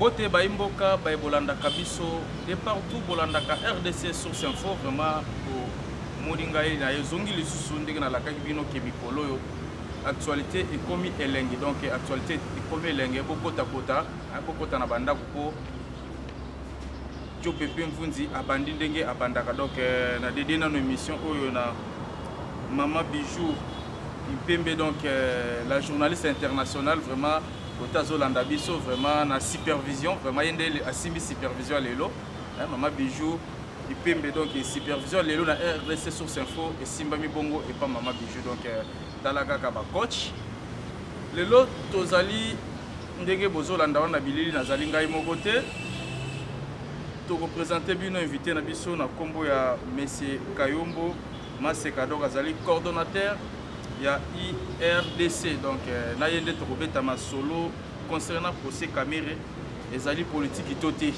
Bote Baimboka, Bolanda Kabiso, de partout, Bolanda RDC Source Info, vraiment, pour Moudingaï, Zongi, les sous-sondés, dans la Kakibino, Kemikolo, actualité est comme Elengue, donc actualité est comme Elengue, beaucoup de Kota, beaucoup de Nabanda, beaucoup de Pepe Mfunzi, Abandi Dengue, Abandaka, donc, na dédié dans émission, na Maman Bijou, Ipembe, donc, la journaliste internationale, vraiment. Zolanda Biso, vraiment la supervision, vraiment il y a une supervision à l'élo. Maman Bijou, il peut donc supervision à l'élo dans RDC Source Info et Simbami Bongo et pas Maman Bijou, donc dans la Gagaba coach. L'élo, Tozali, Ndege Bozolanda, on a Billy Nazalinga Imogote. Tu représentes bien invité na Biso, na combo ya Monsieur Kayombo, Masekado Gazali, coordonnateur. Il y a IRDC, donc Nayende Torobeta Masolo concernant le procès Kamere et les politiques qui toté.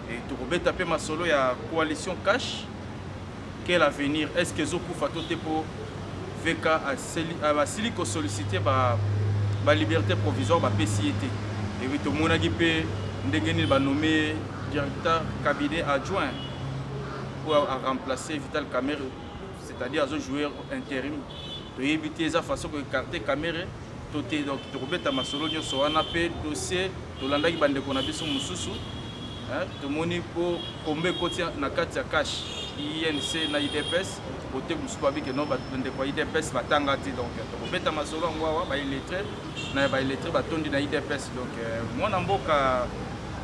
Et Torobeta Pe Masolo, il y a coalition cash. Quel avenir? Est-ce que Zoku Fatote pour VK à Silico solliciter la liberté provisoire, la PCIT? Et oui, tout le monde a dit que nommé directeur cabinet adjoint pour remplacer Vital Kamere, c'est-à-dire à jouer intérim. De éviter les façons de carter caméra, donc tu rebettes ma solo, tu as un dossier, tu l'as dit que tu as besoin de mususu, tu as monnaie pour combien côté na carte cash, INC na IDPS, côté mususu avec que non, tu as IDPS batanga donc tu rebettes ma solo, on va illettré, na illettré batondi na IDPS donc moi namboka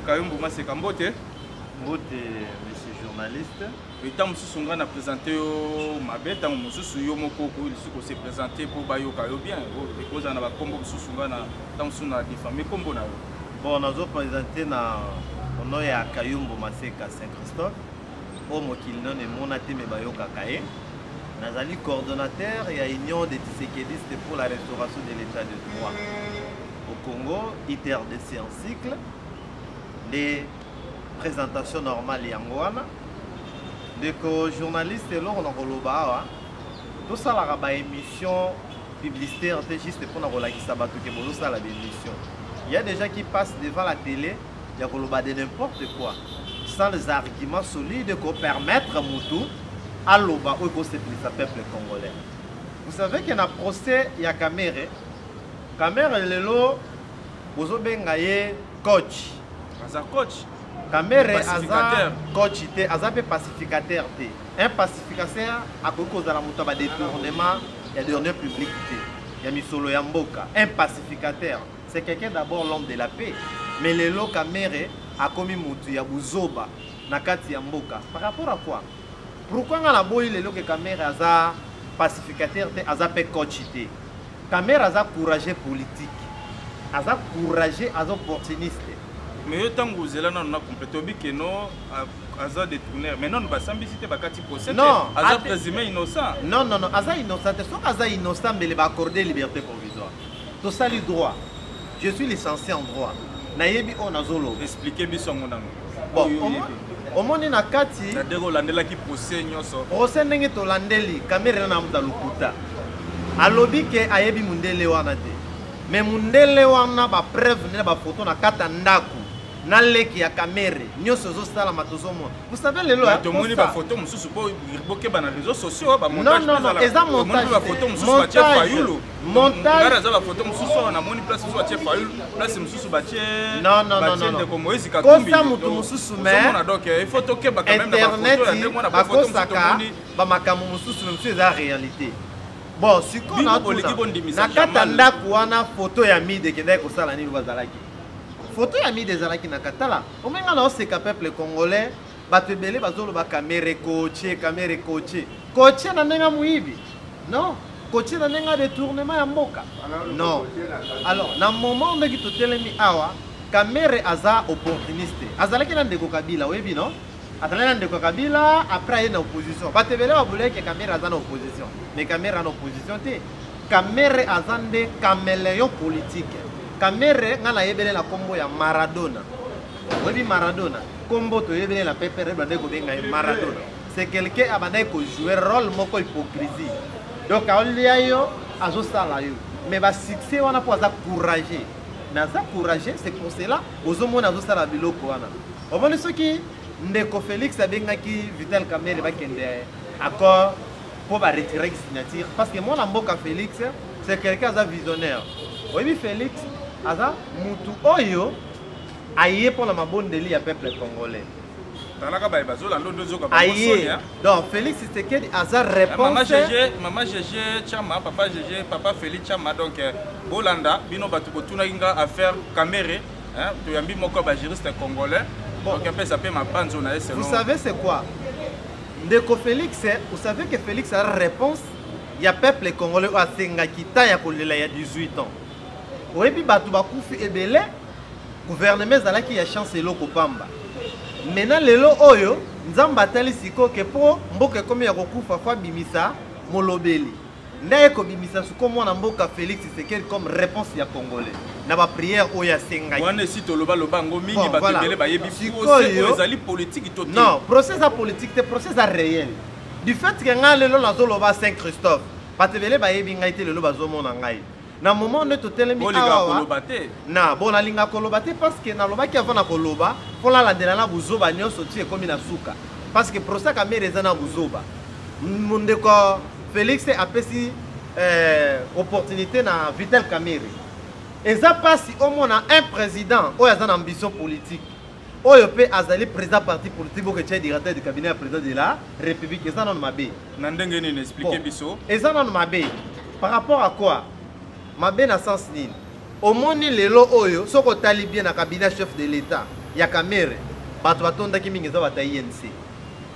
kayumbu masé kambote, mbote monsieur journaliste. Et tant que nous avons présenté ma bête, nous avons se présenté pour Bayoka bien. Nous avons combo diffamé combo. Bon, nous avons présenté au nom de Kayumbo Maseka Saint-Christophe, au Mokilnon et Monate Bayoka Kaye. Nous avons coordonnateur et à l'Union des Tshisekidistes pour la restauration de l'état de droit. Au Congo, ITRDC en cycle, des présentations normales et angouana. Donc, journaliste, lors de la tout ça, la émission publicitaire, juste pour la émission. Il y a des gens qui passent devant la télé, il y a de n'importe quoi, sans les arguments solides pour permettre à Moutou à l'Oba ou pour le peuple congolais. Vous savez qu'il y a un procès, il y a Kamere. Kamere, il est là, vous avez coach. Coach. Kamere aza coach te, aza pe pacificateur te. Un pacificateur a cause de la mutaba détournement et de l'honneur public te. Il y a misolo ya mboka. Un pacificateur, c'est quelqu'un d'abord l'homme de la paix. Mais le lo Kamere a commis mutu ya buzoba na kati ya mboka. Par rapport à quoi? Pourquoi on a boyi le lo que Kamere aza pacificateur te, aza pe coach te. Kamere aza courageux politique. Aza courageux, aza opportuniste. Mais tant que vous êtes là, on a complété que non, Aza détourneur. Mais non, nous sommes visiter Bakati procès. Non, Aza présumé innocent. Non, non, non, Aza innocent. Soit Aza innocent, mais il va accorder liberté provisoire. Tout ça, le droit. Je suis licencié en droit. Nayebi on azolo. Expliquez-moi son nom. Bon, au monde na kati. Na dero landela qui procès nyoso. Procès ndenge to landeli, kamera na muta lukuta. Alobi ke ayebi mundele wana te. Mais mundele wana ba preuve ne ba photo na kata ndaku. Naleki ya kamere nyoso zo sala matozomo. Vous savez le lo to moni ba photo mususu po riboke ba na réseaux sociaux ba montage. Non non non, eza montage. Ba photo mususu ba tie fayulu. Montage. Ngara za ba photo mususu na moni place mususu ba tie fayulu, place mususu ba tie. Non non non non. Ko Moïse Katumbi. Ko sa mutu mususu mais. Donc il faut toquer ba quand même na ba photo saka ba makamu mususu mususu eza réalité. Bon, si qu'on a na kata ndaku wana photo ya mide kenda ko sala nini bazalaki. Photo ya mis des alaki na katala. O menga na oseka peuple congolais, batebele bazolo ba caméra coaché, caméra coaché. Coaché na nenga muibi. Non, coaché na nenga détournement ya mboka. Non. Alors, na moment ndeki totelemi awa, caméra aza opportuniste. Azalaki na ndeko Kabila, webi non? Azalaki na ndeko Kabila, après na opposition. Batebele ba boulé que caméra aza na opposition. Mais caméra na opposition te. Caméra azande caméléon politique. Kamere ngana yebele la combo ya Maradona. Webi Maradona. Combo to yebele la pepe rebande ko benga Maradona. C'est quelqu'un abandé ko jouer rôle moko hypocrisie. Donc alia yo azo sala yo. Mais ba succès wana po za courage. mais aza courageux, c'est pour cela ozomona azosala biloko wana omoni soki ndeko Félix abengaki Vital Kamerhe bakende accord pour retirer signature parce que moi na mboka Félix c'est quelqu'un aza visionnaire oyebi Félix aza mutu oyo aye pour la mabondeli ya peuple congolais. Aïe. Donc Félix Tshisekedi a sa réponse. Maman GG Chama, papa GG, papa Félix Chama, donc Bolanda, Bino Batubotuna Inga affaire Kamerhe, hein, tu as mis mon corps juriste congolais. Donc après ça peut ma bande zone. Vous savez c'est quoi? Ndeko Félix, vous savez que Félix a la réponse. Il y a peuple congolais à Sengakita ya kolela ya 18 ans. Oyebi batu bakufi ebele gouvernement zalaki ya chance eloko pamba. Maintenant lelo oyo nzamba atali siko ke po mboka komi ya kokufa fa bimisa molobeli ndaye ko bimisa suko mwana mboka Félix Tshisekedi comme réponse ya congolais na ba prière oyo ya senga wana si to loba ngo mingi batebele ba yebi procès ezali politique total non procès à politique c'est procès à réel du fait que nga lelo nazo loba Saint Christophe batebele ba yebi ngai te lelo bazo mona ngai na moment ne totelemi awa na bona linga kolobate parce que na loba ki avant na koloba fola la delana buzoba nyonso ti ekomi na suka parce que procès Kamerhe eza na buzoba ndeko Félix apesi opportunité na Vital Kamerhe eza pasi omona un président oyo aza na ambition politique oyo pe azali président parti politique boke tie directeur du cabinet ya président de la République eza non mabe na ndenge nini expliquer biso eza non mabe par rapport à quoi mabe na sens nini omoni lelo oyo soko tali bien na cabinet chef de l'état ya Kamerhe bato batondaki mingi eza bata INC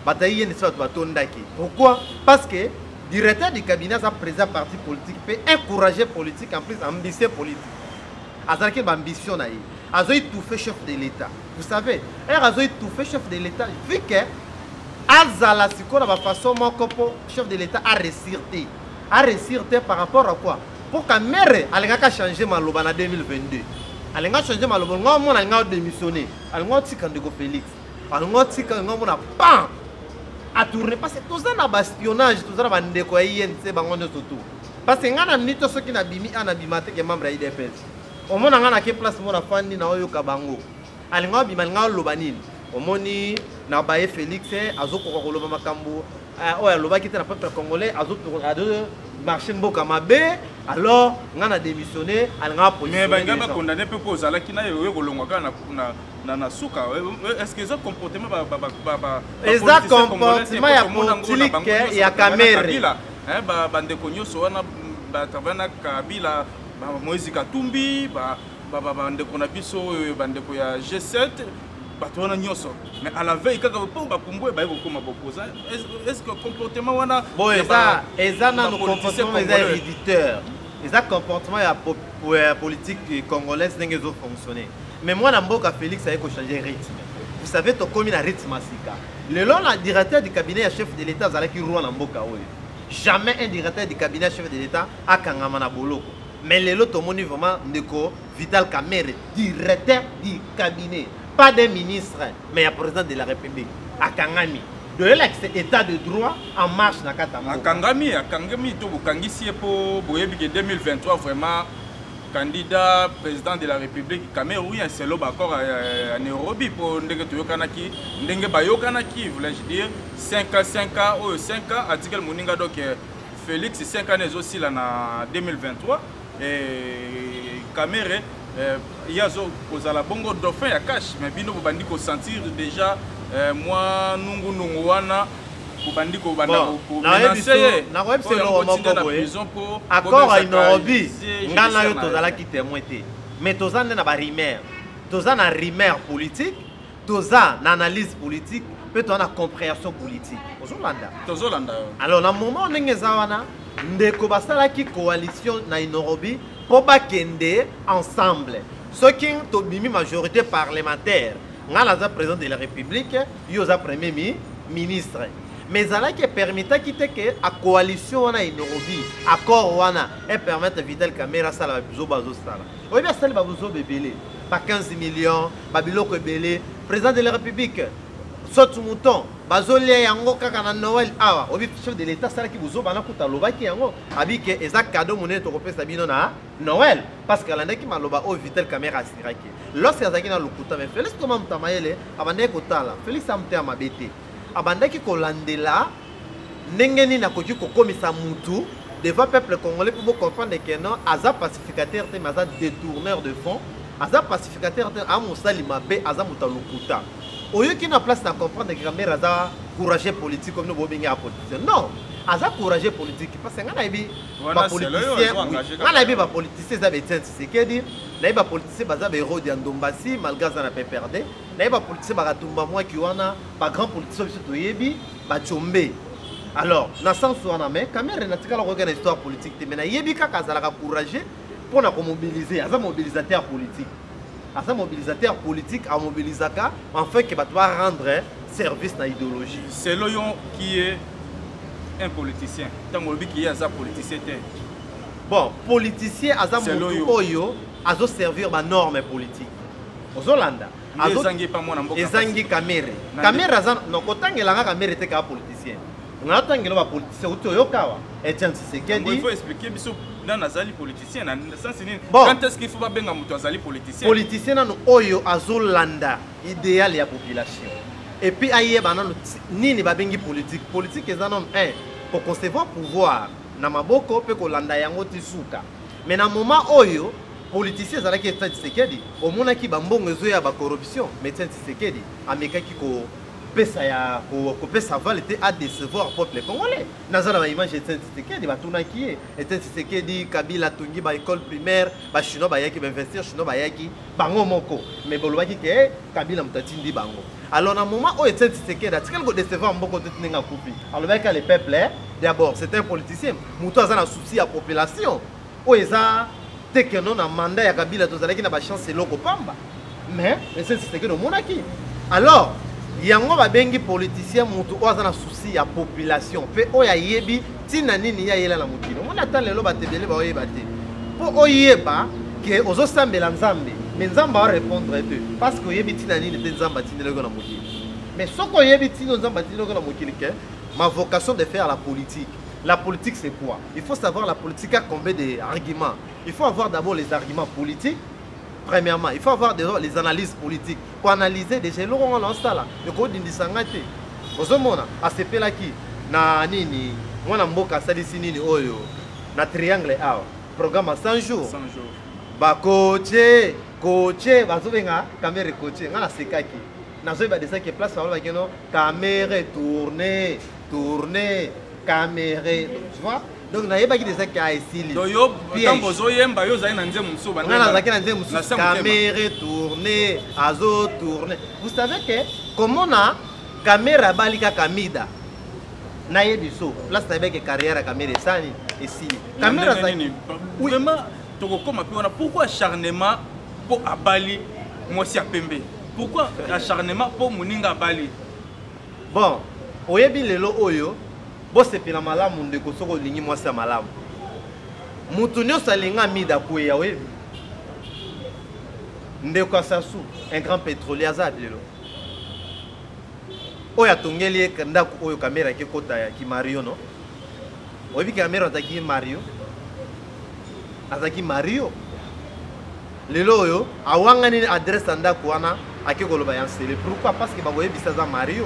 bato batondaki pourquoi parce que directeur du cabinet sa président parti politique peut encourager politique en plus ambitieux politique azalaki ba ambition na ye azo étouffer chef de l'état vous savez azo étouffer chef de l'état vu que azala siko na ba façon moko po chef de l'état a réussir par rapport à quoi pour Kamerhe alingaka changer maloba na 2022 alinga changer maloba ngo mona alinga démissionner alinga tika ndeko Félix alinga tika ngo mona pan a tourner parce que tout ça na bastionnage tout ça na bandeko ya INC bango nyoso tout parce que ngana nito soki na bimi ana bimate ke membre ya IDPS omona ngana ke place mona fandi na oyo kabango alinga bima alinga loba nini omoni na baye Félix azoko ko loba makambo oyo lobaki te na peuple congolais azoko marché mboka mabe alors ngana démissionné alinga position mais banga condamné peu pour zala kina yo kolongwa na suka est-ce que ça comportement eza comportement ya politique ya Kamerhe hein bande konyoso wana batavana Kabila Moïse Katumbi bande konabiso bande ko ya G7 batona nyoso mais à la veille kaka po bakumbo ba kokoma bopoza est-ce que comportement wana bon eza na comportement eza réditeur eza comportement ya politique congolaise ndenge zo fonctionner mais moi na mboka Félix a ko changer rythme vous savez to komi na rythme asika lelo la directeur du cabinet ya chef de l'état zalaki roi na mboka oyo jamais un directeur du cabinet chef de l'état akangama na boloko mais lelo to moni vraiment ndeko Vital Kamerhe directeur du cabinet pas des ministres, mais le président de la République, à Kangami. De l'ex état de droit en marche dans Katama. À Kangami, tout Kangisi pour 2023, vraiment, candidat président de la République, Kamerhe, oui, un seul accord à Nairobi pour Ndenge Bayokanaki, voulais-je dire, 5 ans, article Moninga, donc Félix, 5 ans aussi là en 2023, et Kamerhe. Il y a la bongo dauphin ya cash mais bino bandi ko sentir déjà moi nungu wana bandi ko banda ko menacer na web c'est le prison pour accord à Nairobi ngana yo tozala ki témoin té mais tozana na ba rumeur tozana rumeur politique tozana na analyse politique peut on a compréhension politique tozolanda alors na moment ndenge zawana ndeko basala ki coalition na Nairobi pour bakende ensemble ceux qui ont une majorité parlementaire nga la président de la République yoza premier ministre mais ça qui permettait quitter que la coalition wana Nairobi accord wana et permettre Vital Kamerhe ça la biso bazo sala oui bien ça ba biso bebele pas 15 millions ba biloko belé président de la République saute mouton bazolia yango kaka na Noël awa obi chef de l'état sala ki buzo bana kuta lobaki yango abike eza cadeau monene to kopesa bino na Noël parce que alanda ki maloba o Vital Caméra asiraki lorsque azaki na lokuta mais Félix Thomas Mutamayele abandaki kotala Félix amte amabete abandaki kolandela ndengeni na koki kokomisa mutu devant peuple congolais pour comprendre que non aza pacificateur te mais aza détourneur de fonds aza pacificateur te amosali mabe aza mutalokuta oyo qui na place à comprendre que Caméra aza courageux politique comme nous bobingi a politicien non aza courageux politique parce que ngana ibi ba politicien ngana ibi ba politicien za betien c'est que dire na iba politicien baza be héros de Ndombasi malgré ça na pe perdre na iba politicien ba katumba moi qui wana ba grand politicien biso to yebi ba chombe alors na sens wana mais Caméra na tikala ko gana histoire politique mais na yebi kaka za la courageux pour na ko mobiliser aza mobilisateur politique. À ce mobilisateur politique, à mobilisaka, enfin que va rendre service à l'idéologie. C'est l'oyon qui est un politicien. Tant qui est un politicien. Bon, politicien, oyo, azo servir ma norme politique. Aux Hollanda. Ezangi Caméra. Caméra non kotangi langa Caméra était ka politicien. On a tangi lo politicien oyo kawa. Et tiens, c'est qu'elle dit. Il faut expliquer biso dans azali politicien na sens ni quand est-ce qu'il faut pas benga muto azali politicien politicien na oyo azolanda idéal ya population et puis ayeba na nini ba bengi politique eza non un pour concevoir pouvoir na maboko pe ko landa yango tisuka mais na moment oyo politicien zala ki Tshisekedi omona ki ba mbongo ezo ya ba corruption mais Tshisekedi amekaki ko pesa ya ko pesa valete à décevoir peuple congolais nazana ba image Tshisekedi ba tunaki et Tshisekedi Kabila tungi ba école primaire ba chinois ba yaki ba investir chinois ba yaki bango moko mais bolobaki ke Kabila mutatindi bango alors na moment où Tshisekedi atikali ko décevoir mboko tetinga kupi alors ba le peuple d'abord c'est un politicien muto azana souci à population o eza tekeno na mandat ya Kabila tozalaki na ba chance loko pamba mais Tshisekedi monaki alors yango ba bengi politicien mutu oza na souci ya population pe oya yebi tina nini ya yela na mutino mona talelo batebele ba oyeba te po oyeba ke ozo sambela nzambe mais nzamba va répondre te parce que yebi tina nini te nzamba tinelo na mutino mais soko yebi tino nzamba tinelo na mutino ke ma vocation de faire la politique c'est quoi il faut savoir la politique a combien d'arguments il faut avoir d'abord les arguments politiques. Premièrement, il faut avoir les analyses politiques pour analyser déjà le rôle en ça là. Le code d'indisangate. Ozomona ACP là qui na nini mwana mboka salisi nini oyo na triangle A programme 100 jours. 100 jours. Ba coaché bazobenga caméra coaché ngana sekaki. Nazo ba desa que place ba keno caméra tourner caméra tu vois. Donc na yeba ki desa ka esili do yo tambo zo yemba yo za ina nze musu ba na zaki na nze musu caméra tourner azo tourner vous savez que comment na caméra balika kamida na yebiso place na beke carrière caméra sani esili caméra zaki vraiment toko koma pe on pourquoi acharnement pour abali mwasi apembe pourquoi acharnement pour muninga abali bon oyebi lelo oyo bosepela malamu ndeko soko lingi mwasi malamu mutu nyonso alinga mida kuya webi ndeko asasu un grand pétrolier aza lelo oyo atongeli ndako oyo kamera ekekota ya kimario no oyebi kamera azaki mario lelo oyo awanga nini adresse ya ndako wana akekoloba ya nsele pourquoi parce que bakoyebisa aza mario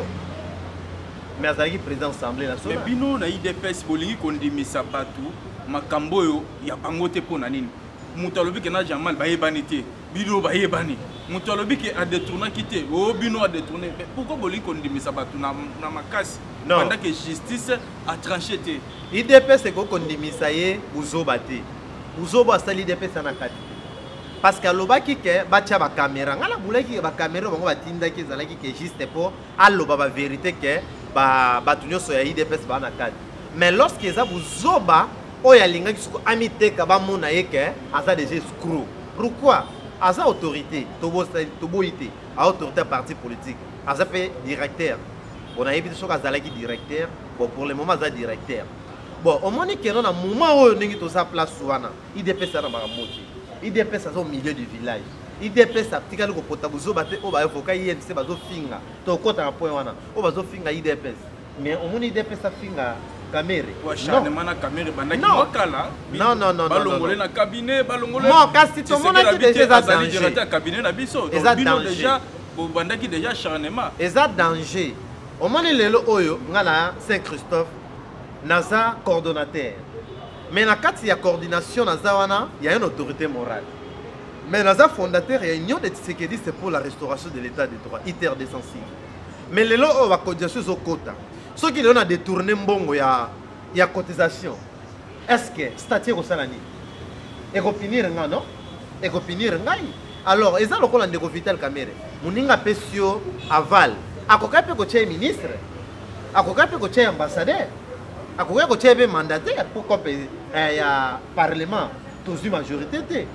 mais azalaki président assemblée nationale mais bino na IDPS bolingi kondimisa bato makambo oyo ya bango te mpo na nini moto alobi ke na jamal bayebani te bino bayebani moto alobi ke adetournaki te o bino adetourne pourquoi bolingi kondimisa bato na makasi pendant que justice a tranché te IDPS ekokondimisa ye buzoba te buzoba asali IDPS na kati parce que alobaki ke batia ba caméra ngala bulaki ba caméra bango batindaki ezalaki ke juste pour aloba ba vérité ke bato nyonso ya IDPS bana kati mais lorsque eza buzoba oyo alingaki soko amiteka bamona ye ke aza déjà escroc pourquoi aza autorité toboyi te autorité parti politique aza pe directeur onayebi te soki azalaki directeur bon pour le moment aza directeur bon omoni keno na moment oyo ndenge toza place wana IDPS ana makambo te IDPS aza au milieu du village IDPS aptikali ko pota buzoba te o ba avocat INC bazo finga to kota na point wana o bazo finga IDPS mais au moins IDPS finga Kamere. Non, non. Balongolé na cabinet, balongolé. Non, kasi tout le monde a déjà danger. Cabinet na biso. Bino déjà, bandaki déjà charnement. Eza danger. Au moins lelo oyo ngala Saint-Christophe naza coordonnateur. Mais na kati ya coordination naza wana, il y a une autorité morale. Mais naza fondateur et union de Tshisekedi c'est pour la restauration de l'état de droit, ITER désensible. Mais lelo o va cotisation zo kota. Ceux qui ont détourné mbongo ya cotisation, est-ce que statut au salani? Et opinir nga non? Et opinir ngai. Alors, ils ont le col de Vital Kamere. Muninga pesio aval. Akoka pe ko che ministre. Akoka pe ko che ambassadeur. Akoka ko che mandataire pour ko pe ya parlement tous une majorité té.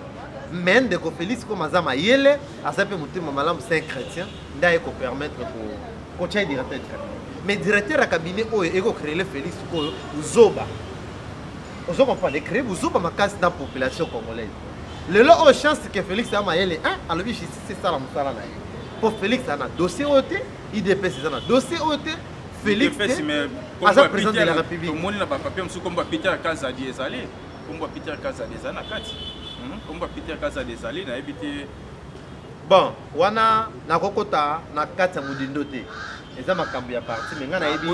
Mais de ko Félix ko mazama yele, asape mutima malam saint chrétien, ndaye ko permettre ko che directeur de cabinet. Mais directeur à cabinet et créer le Félix Zoba. Vous comprenez, créer Zoba ma casse dans la population congolaise. Le lot de chance que Félix a maillé alors c'est ça la moussala. Pour Félix il a un dossier OT, IDPS il a un dossier OT, Félix est président de la République. Tout le monde n'a pas papier, comme Peter Kaza des allées, comme Peter Kaza des anakati, comme Peter Kaza des allées, n'a évité. Bon, wana na kokota na kati mudindote. Eza makambo ya parti mais ngana yebi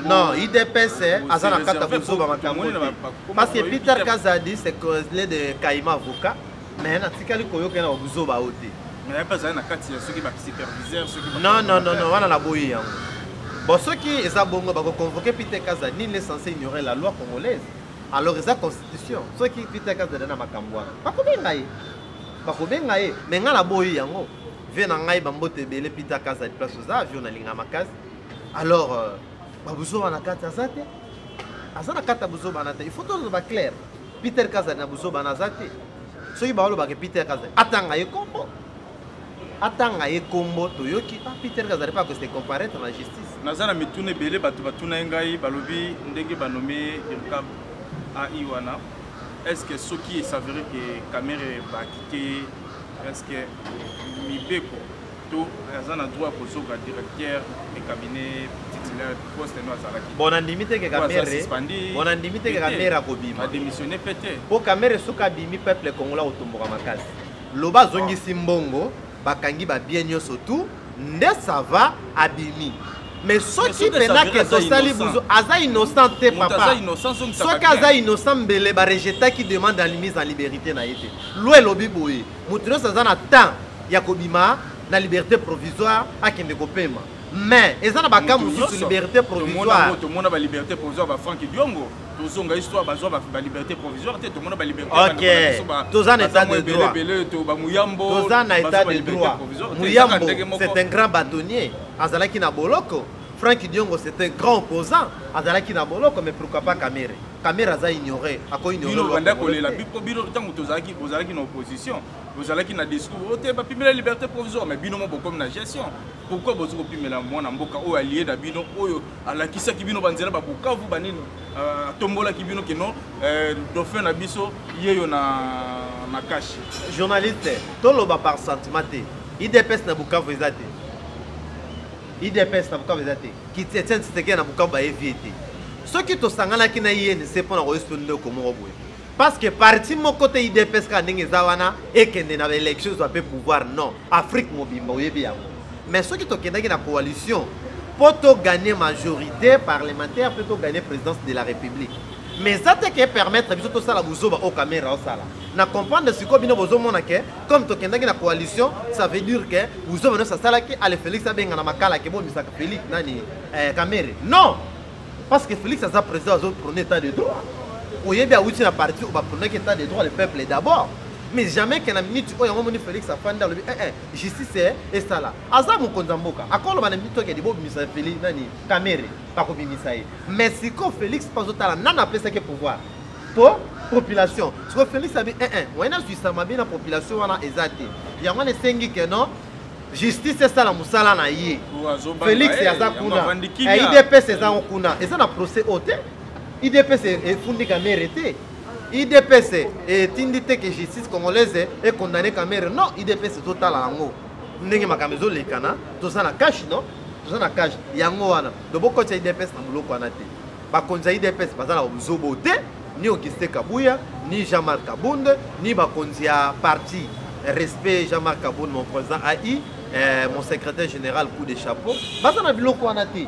non IDPS azana kata buzoba makambo parce que Peter Kazadi c'est conseiller de Kaima avocat mais na tikali koyoka na buzoba ote mais pas ça na kati ceux qui va superviseur ceux qui non wana la boyi yango bon ceux qui eza bongo ba convoquer Peter Kazadi il est censé ignorer la loi congolaise alors eza constitution ceux qui Peter Kazadi na makambo wana ba kobenga ye mais ngana boyi yango vient en aïe bambote belé Peter Kaza de place aux avions na linga makaz alors babuzo na kata zate azana kata buzo banata il faut tout ba clair Peter Kaza na buzo banazate soki ba lo ba ke Peter Kaza atanga ye kombo toyoki Peter Kaza pas que c'est comparaître la justice nazana mitune belé batu batuna ngai balobi ndenge banomé irkab a iwana est-ce que ce qui est s'avérer que Kamere va quitter est-ce que Mibeko tout un droit pour ce directeur et cabinet titulaire poste no azalaki bon andimite ke Kamere a kobima a démissionné pété pour Kamere soka bimi peuple congolais otomboka makasi loba zongi simbongo bakangi ba bien nyoso tout nde ça va abimi mais ceux qui pena que tosali buzo aza innocent te papa ceux qui aza innocent mbele ba rejeter qui demande la mise en liberté na yete loe lobi boye mutuno ça na temps ya kobima na liberté provisoire akende kopema mais ezana bakamu sur liberté provisoire tout le monde a liberté provisoire ba Franck Diongo tozonga histoire bazwa ba liberté provisoire te tout le monde a liberté OK tozana état de droit to ba muyambo tozana état de droit muyambo c'est un grand bâtonnier azalaki na boloko Franck Diongo c'est un grand opposant azalaki na boloko mais pourquoi pas Kamere aza ignoré ako ignoré bino banda kolela bino tango tozalaki na opposition bozalaki na discours ote ba pimela liberté provisoire mais bino mo bokom na gestion pourquoi bozo ko pimela mwana mboka o allié da bino oyo alakisa ki bino banzela ba bukavu banini tombola ki bino kino dauphin na biso yeyo na cash journaliste toloba par sentiment te IDPS na bukavu ezate IDPS na bukavu ezate ki tient steke na bukavu ba éviter ceux qui tosangana ki na INC pour na responder comme boye parce que parti mon côté IDPS ka ndenge zawana ekende na élection soit peut pouvoir non Afrique mobimba oyebi yango mais ceux qui tokendaki na coalition pour gagner majorité parlementaire pour gagner présidence de la République mais ça te que permettre biso to sala buzoba au caméra au sala na comprendre ce que bino bozo mona que comme tokendaki na coalition ça veut dire que buzoba no sala ki ale Félix abenga na makala ke bo misaka Félix nani Kamere non parce que Félix a président au premier état de droit oui bien oui la partie on va prendre état de droit le peuple d'abord mais jamais que la minute où on Félix a fait dans le justice est ça là azamu konzamboka akolo bana minute que dibo misa Félix nani Kamere pas ko bimisa mais si ko Félix pas autant nana pesa que pouvoir pour population si ko Félix a dit on a su ça mabina population wana ezate ya ngone sengi que non justice c'est ça la musala na yi Félix yaza kuna IDPS c'est ça kuna et ça na procès hôtel IDPS est fundi Kamere te IDPS et tindité que justice congolaise est condamné Camère. Non, IDPS total à l'ango. Ndenge makamezo lekana, tout ça na cash non? Tout ça na cash. Yango wana. De beaucoup de IDPS na boulot kwana te. Ba konza IDPS bazala ozobote, ni Auguste Kabuya, ni Jean-Marc Kabunde, ni ba konzia parti respect Jean-Marc Kabunde mon président AI, mon secrétaire général coup de chapeau. Bazana boulot kwana te.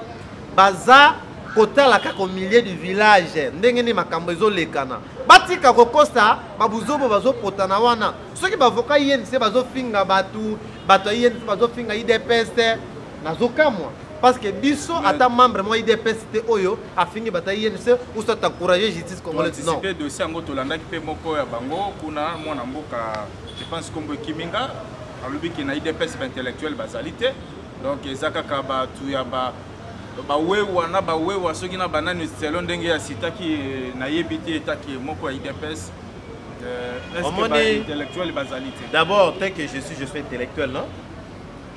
Baza kotala kaka milieu du village ndenge ni makambo ezolekana batika kokosta babuzobo bazopotana wana soki bavoka INC bazofinga batu INC bazofinga IDPS nazokamwa parce que biso ata membre mo IDPS te oyo afingi bata INC ou soit encourager justice congolaise non c'est dossier ngo tolandaki pe moko ya bango kuna mwana mboka je pense kombo Kiminga alobi ki na IDPS intellectuel bazalité donc ezaka ka batu ya ba bawewa na bawewa soki na banani selon ndenge ya sitaki na yebiti etaki moko ya IDPS intellectuel basalité. D'abord tel que je suis intellectuel non?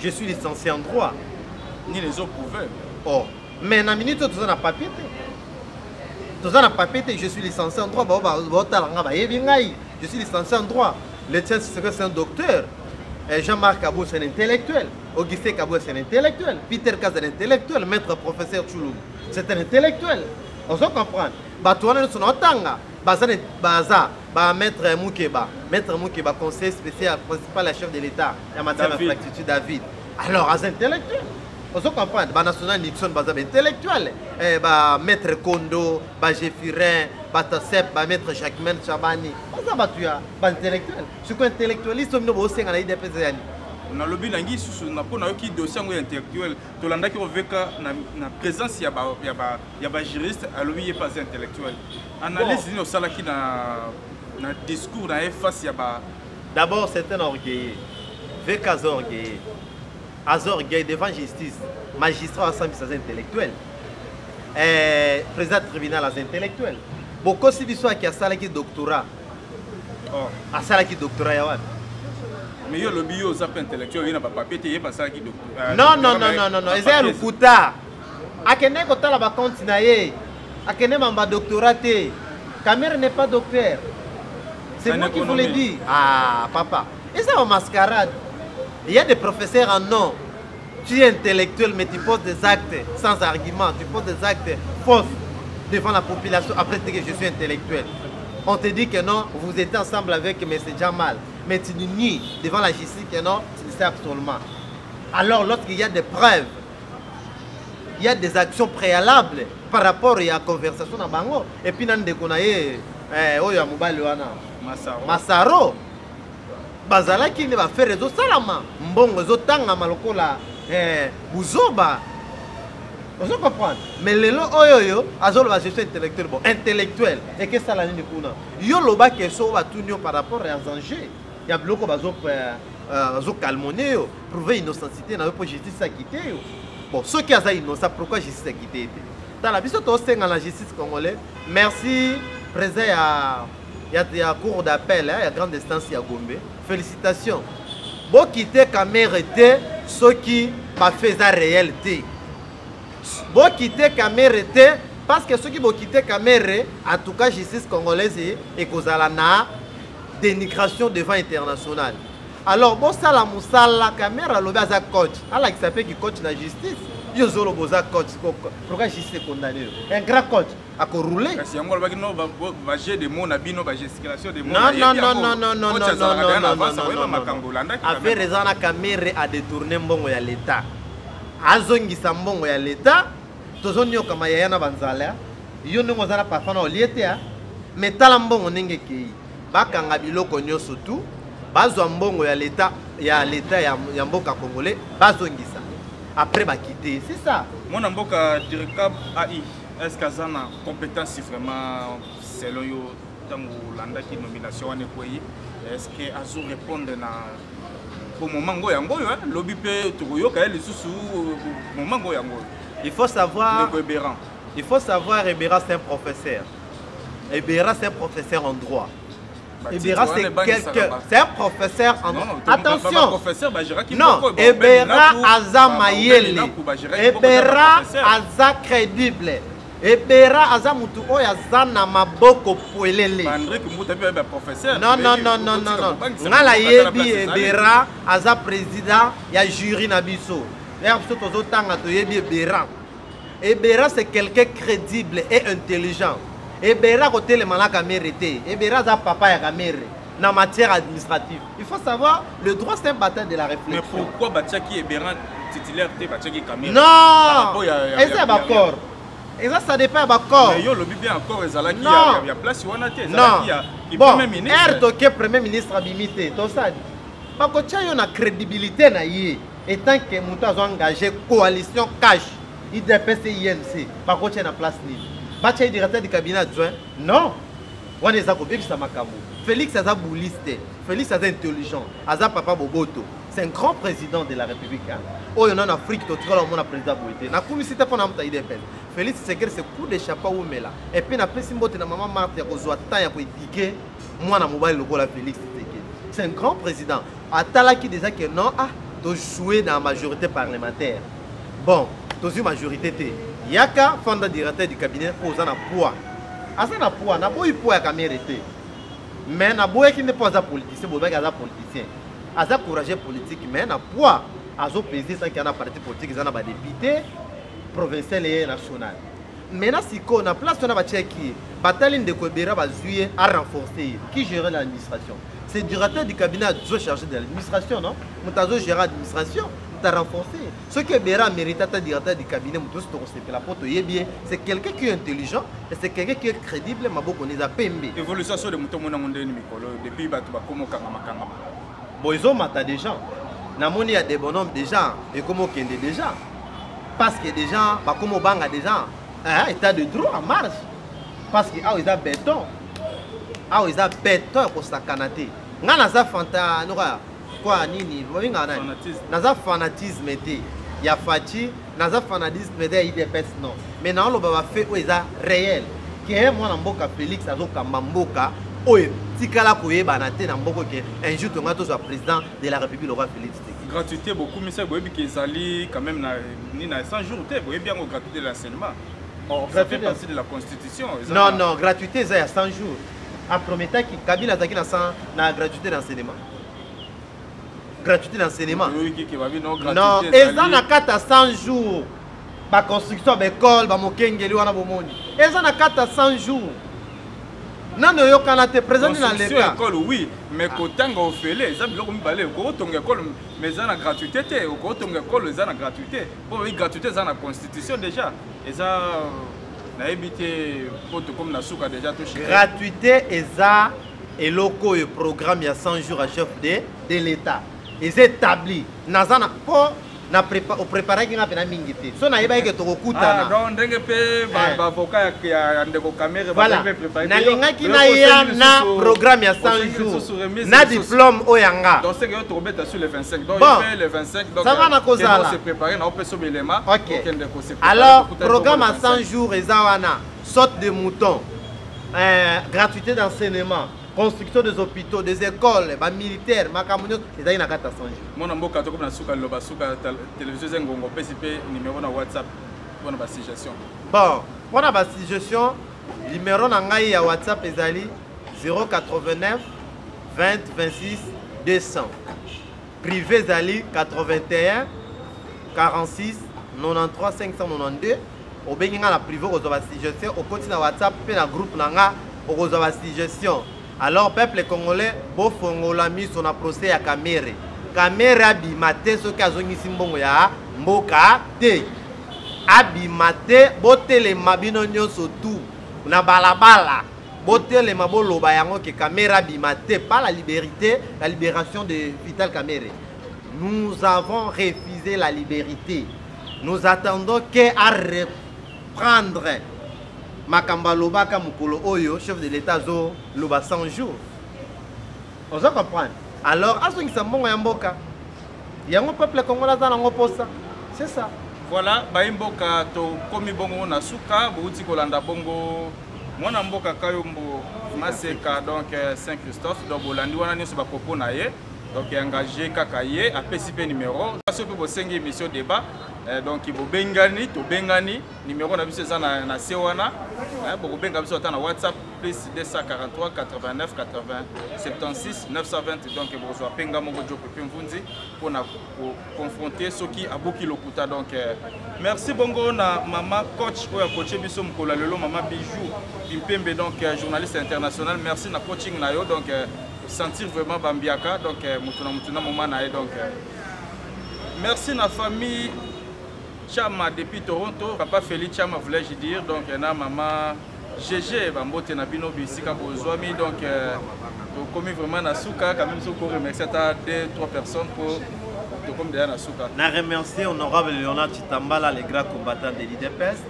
Je suis licencié en droit. Ni les autres pouvaient. Oh, mais na minute tout ça na papier. Tout ça na papier, je suis licencié en droit. Je suis licencié en droit. Le tien c'est un docteur. Jean-Marc Kabou, c'est un intellectuel. Auguste Kabou, c'est un intellectuel. Peter Kaz, c'est un intellectuel. Maître professeur Chulou, c'est un intellectuel. On se comprend. Batouane, son otanga. Baza, Maître Moukeba. Maître Moukeba, conseiller spécial, principal chef de l'État en matière d'infrastructure David. Alors, c'est intellectuel. On se comprend. National Nixon, c'est intellectuel. Maître Kondo, Jéfirin, Batasep, Maître Jacquemin Chabani. C'est intellectuel. Je suis intellectualiste, je suis un IDPS. On a lobby nangi sous na pona qui dossier intellectuel. Tolanda qui reveka na présence ya ba juriste à lobby pas intellectuel. Analyse ni osala qui na discours na face ya ba. D'abord c'est un orgueil. Veka orgueil. Azorgueil devant justice. Magistrat ensemble c'est intellectuel. Président tribunal c'est intellectuel. Beaucoup si biso qui a sala qui doctorat. Oh, a sala qui doctorat ya. Mais le bio zap intellectuel, il n'a pas papier, il pas ça qui non, c'est un rukuta. Akene kotala ba continue. Akene mamba doctoraté. Camère n'est pas docteur. C'est moi qui vous le dis. Ah, papa. Et ça en mascarade. Il y a des professeurs en nom. Tu es intellectuel, mais tu poses des actes sans argument. Tu poses des actes fausses devant la population après que je suis intellectuel. On te dit que non, vous êtes ensemble avec M. Jamal. Mais tu nies devant la justice que non, tu le sais absolument. Alors lorsqu'il y a des preuves, il y a des actions préalables par rapport à la conversation dans Bango. Et puis nous déconnaillons Massaro. Bazala qui ne va faire réseau salama. Mbongo zotanga malokola buzoba. Vous comprenez? Mais les lots oyoyo, azol va gestion intellectuelle bon, intellectuel. Et que ça la ligne kuna. Yo loba que so va tout par rapport aux enjeux. Il y a bloco bazo calmoner yo, prouver innocentité na pour justice à quitter yo. Bon, ceux qui ont innocent pourquoi justice à quitter? Dans la vision to senga la justice congolaise. Merci président il y a cours d'appel, il y a grande instance à Gombe. Félicitations. Bon quitter caméra était ceux qui pas fait la réalité. Bon quitter caméra parce que ceux qui vont quitter caméra en tout cas justice congolaise et causala na dénigration devant international. Alors bon ça la caméra le bas coach ala qui s'appelle qui coach la justice yo zolo boza coach pourquoi justice condamné un grand coach a ko rouler kasi yango ba kino ba jeu de mots na bino ba gesticulation de mots non affaire raison na caméra a détourné mbongo ya l'état azongisa mbongo ya l'état tozonyo kama ya na banzala yo ndongo zala parfana oliete ya metala mbongo ndenge kei bakanga biloko nyoso tu bazwa mbongo ya l'état ya mboka congolais bazongisa après quitter c'est ça mon mboka directeur AI est-ce que ça a compétence vraiment selon yo tango landa ki nomination wane koyi est-ce que azo répondre na au moment ngo yango yo lobby pe tukoyoka ele susu moment ngo yango il faut savoir Ebera c'est un professeur. Ebera c'est un professeur en droit. Ebera c'est quelqu'un, c'est un professeur en droit. Attention. Non, Ebera Aza Mayele. Ebera Aza crédible. Ebera aza mutu oyo aza na maboko poelele. Non. Ngala yebi Ebera aza président ya jury na biso. D'ailleurs biso tozotanga toyebi Ebera. Ebera c'est quelqu'un crédible et intelligent. Ebera côté le malaka mérité. Ebera aza papa ya kamere na matière administrative. Il faut savoir le droit c'est un bataille de la réflexion. Mais pourquoi Batiaki Ebera titulaire te Batiaki kamere? Non. Et c'est d'accord. Et ça dépend d'accord. Mais yo lobi bien encore ezalaki ya place wana te ezalaki ya premier ministre. Toke premier ministre abimité. To ça dit. Ba ko tia yo na crédibilité na ye étant que mutu azo engagé coalition cash IDPS INC. Ba ko tia na place ni. Ba tia directeur du cabinet adjoint. Non. Wana ezako bebisa makambo. Félix aza bouliste. Félix aza intelligent. Aza papa Boboto. C'est un grand président de la République. Oh, en Afrique, tu as le président Boité. Na commissaire pour na IDPS. Félix Tshisekedi c'est coup de chapeau ou mela. Et puis na pesi mbote na maman Marthe ya kozwa temps ya ko éduquer moi na mobile lokola Félix Tshisekedi. C'est un grand président. Atala qui déjà que non to jouer dans la majorité parlementaire. Bon, to une majorité té. Yaka fonda directeur du cabinet posant na poids. Asa na poids, na boy poids ya caméra té. Mais na boy qui n'est pas un politicien, boy ka politicien. Asa courageux politique mais na poids azo peser ça qui a parti politique ils en a ba député provincial et national. Maintenant si on a place on a qui bataille de Ebera va jouer à renforcer qui gère l'administration. C'est le directeur du cabinet adjoint chargé de l'administration non? Mutazo gère l'administration, tu as renforcé. Ce que Ebera mérite à directeur du cabinet mutosto c'est la porte bien, c'est quelqu'un qui est intelligent et c'est quelqu'un qui est crédible maboko neza pembe. Évolution de mutomona mondeni mikolo depuis batu bakomo kanga. Boizo mata des gens. Namoni y a des bonhommes déjà et comment qu'il y a des gens. Parce que des gens, bah comme banga des gens, état de droit en marche. Parce que ils ont béton. Ils ont béton pour sa canate. Ngana za fanta nora quoi nini, naza fanatisme était. Ya fati, naza fanatisme était IDPS non. Mais non le baba fait où ils ont réel. Qui est moi na mboka Félix azoka mamboka. Oye, tikala koyeba na te na mboko ke un jour tonga to soit président de la République le roi Félix Tshisekedi. Gratuité beaucoup mais ça boyebi ke zali quand même na 100 jours te boyebi bien gratuité de l'enseignement. Ça fait partie de la constitution. Non, gratuité ça y a 100 jours. En promettant que Kabila zaki na gratuité d'enseignement. Gratuité d'enseignement. Non, et ça na kata 100 jours. Ba construction d'école, ba mokengeli wana bomoni. Et ça na kata 100 jours. Non, yo kana te présent dans l'état. École oui, mais kotanga ofele, ça biloko mibale ko tonga école mais ça na gratuité te, ko tonga école ça na gratuité. Bon, oui, gratuité ça na constitution déjà. Et ça na évité poto comme na suka déjà touché. Gratuité et ça et loko le programme il y a 100 jours à chef de l'état. Ils établis nazana po na préparer qui na pena mingité. So na yeba ke to kokutana. Donc ndenge pe ba avocat ya ndeko caméra va préparer. Na linga ki na ya na programme ya 100 jours. Na diplôme oyanga. Donc c'est que to beta sur le 25. Donc il fait le 25 donc ça va na kozala. On se préparer na opeso belema. Alors programme à 100 jours ezawana sorte de mouton. Gratuité d'enseignement. Construction des hôpitaux, des écoles, les militaires, makamunyo, ils ont 400 jours. Mon amboka to comme na suka loba suka télévision zengongo PCP numéro na WhatsApp pour na suggestion. Bon, pour na suggestion, numéro na ngai ya WhatsApp ezali 089 20 26 200. Privé ezali 81 46 93 592. Au benga na privé ko za suggestion, au continue na WhatsApp pe na groupe na nga ko za suggestion. Alors, peuple congolais, beau fongola mis son procès à Kamere. Kamere abimate ce qu'a zongi simbongo ya mboka te. Abimate bote le mabino nyonso tout. Na balabala. Bote le mabolo bayango que Kamere abimate pas la liberté, la libération de Vital Kamere. Nous avons refusé la liberté. Nous attendons qu'à reprendre Makamba Lobaka Mukolo Oyo, chef de l'État zo loba 100 jours. On se comprend. Alors, à ce qui s'amont yamboka, yango peuple congolais dans la posa. C'est ça. Voilà, baimboka to komi bongo na suka, bouti kolanda bongo. Mwana mboka kayombo maseka donc Saint-Christophe donc bolandi wana nyoso ba propos na ye. donc engagé kakaye a PCP numéro parce que pour 5 émissions débat donc il faut bengani to bengani numéro na biso ça na sewana pour benga biso na WhatsApp plus 243 89 80 76 920 donc pour so penga moko jopo pemvunzi pour na confronter ceux qui a beaucoup lokuta donc merci bongo na mama coach oya coacher biso mkola lelo mama Bijou Pimpembe donc journaliste international merci na coaching na yo donc sentir vraiment bambiaka donc mutuna moment na donc merci na famille Chama depuis Toronto papa Félix Chama voulais je dire donc na maman GG bambote na bino bisika bozwami donc commis vraiment na souka quand même soko remercier ta 2-3 personnes pour comme derrière na souka na remercier honorable Léonard Chitambala les grands combattants de l'IDPS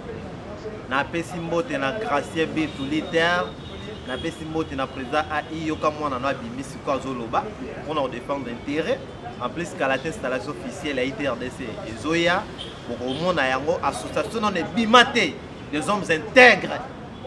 na pesi mbote na Gracier B tout liter na pesi mbote na président AI yoka mwana na bimisi ko azoloba pour défendre intérêt en plus qu'à l'installation officielle à ITRDC et Zoya pour au monde à yango association non bimate des hommes intègres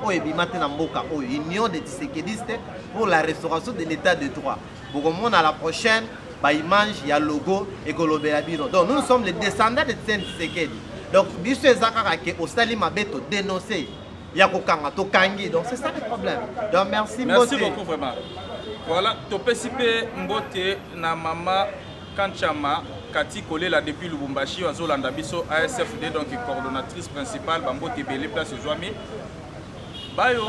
ou bimate na mboka ou union des tisekedistes pour la restauration de l'état de droit pour au monde à la prochaine ba image ya logo et kolobela bino donc nous sommes les descendants de Tshisekedi donc biso ezaka ke osali mabeto dénoncer ya kokanga to kangi donc c'est ça le problème donc merci beaucoup vraiment voilà to PCP mbote na mama Kanchama Kati Kolela depuis Lubumbashi azolanda biso ASFD donc coordonnatrice principale bambote belé place Zouami bayo